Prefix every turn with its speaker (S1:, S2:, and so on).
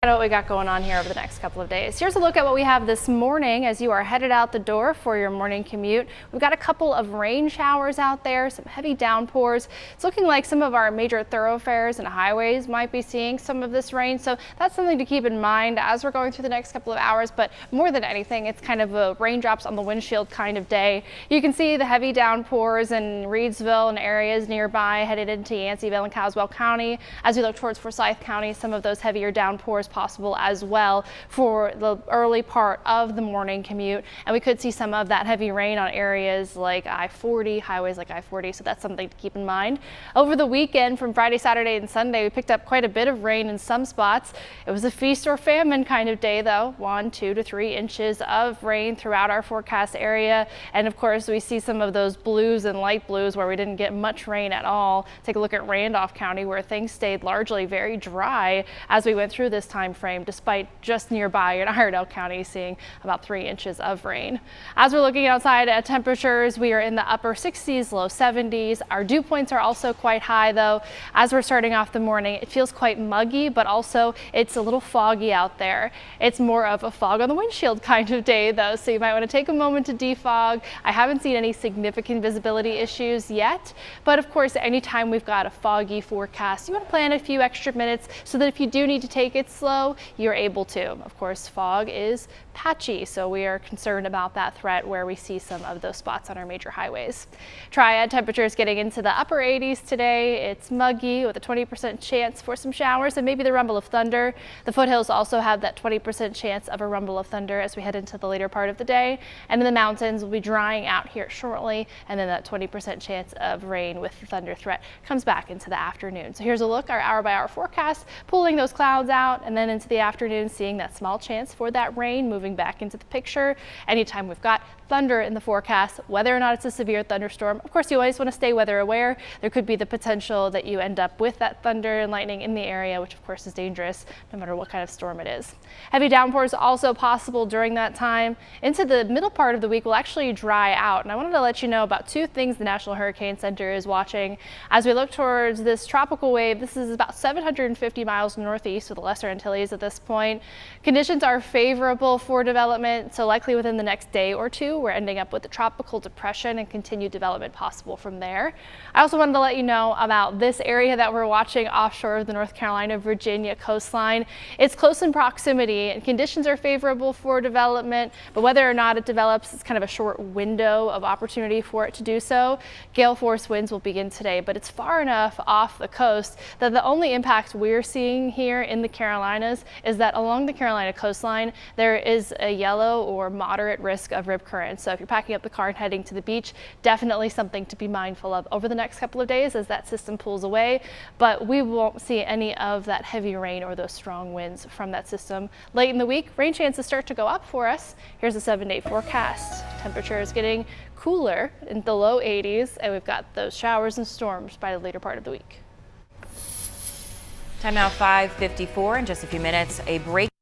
S1: What we got going on here over the next couple of days. Here's a look at what we have this morning as you are headed out the door for your morning commute. We've got a couple of rain showers out there, some heavy downpours. It's looking like some of our major thoroughfares and highways might be seeing some of this rain, so that's something to keep in mind as we're going through the next couple of hours. But more than anything, it's kind of a raindrops on the windshield kind of day. You can see the heavy downpours in Reedsville and areas nearby headed into Yanceyville and Caswell County. As we look towards Forsyth County, some of those heavier downpours possible as well for the early part of the morning commute, and we could see some of that heavy rain on areas like I-40, highways like I-40, so that's something to keep in mind. Over the weekend from Friday, Saturday, and Sunday, we picked up quite a bit of rain in some spots. It was a feast or famine kind of day though, 1, 2 to 3 inches of rain throughout our forecast area, and of course we see some of those blues and light blues where we didn't get much rain at all. Take a look at Randolph County where things stayed largely very dry as we went through this time frame, despite just nearby in Iredell County seeing about 3 inches of rain. As we're looking outside at temperatures, we are in the upper 60s, low 70s. Our dew points are also quite high though. As we're starting off the morning, it feels quite muggy, but also it's a little foggy out there. It's more of a fog on the windshield kind of day though, so you might want to take a moment to defog. I haven't seen any significant visibility issues yet, but of course anytime we've got a foggy forecast, you want to plan a few extra minutes so that if you do need to take it slow, you're able to. Of course, fog is patchy, so we are concerned about that threat where we see some of those spots on our major highways. Triad temperatures getting into the upper 80s today. It's muggy with a 20% chance for some showers and maybe the rumble of thunder. The foothills also have that 20% chance of a rumble of thunder as we head into the later part of the day. And in the mountains will be drying out here shortly, and then that 20% chance of rain with the thunder threat comes back into the afternoon. So here's a look, our hour-by-hour forecast, pulling those clouds out, and then into the afternoon seeing that small chance for that rain moving back into the picture. Anytime we've got thunder in the forecast, whether or not it's a severe thunderstorm, of course you always want to stay weather aware. There could be the potential that you end up with that thunder and lightning in the area, which of course is dangerous no matter what kind of storm it is. Heavy downpours also possible during that time. Into the middle part of the week will actually dry out, and I wanted to let you know about two things the National Hurricane Center is watching as we look towards this tropical wave. This is about 750 miles northeast of the Lesser Antilles at this point. Conditions are favorable for development, so likely within the next day or two we're ending up with a tropical depression and continued development possible from there. I also wanted to let you know about this area that we're watching offshore of the North Carolina, Virginia coastline. It's close in proximity and conditions are favorable for development, but whether or not it develops, it's kind of a short window of opportunity for it to do so. Gale force winds will begin today, but it's far enough off the coast that the only impact we're seeing here in the Carolinas is that along the Carolina coastline there is a yellow or moderate risk of rip current. So if you're packing up the car and heading to the beach, definitely something to be mindful of over the next couple of days as that system pulls away. But we won't see any of that heavy rain or those strong winds from that system. Late in the week, rain chances start to go up for us. Here's a 7-day forecast. Temperatures getting cooler in the low 80s, and we've got those showers and storms by the later part of the week.
S2: Time now 5:54. In just a few minutes, a break.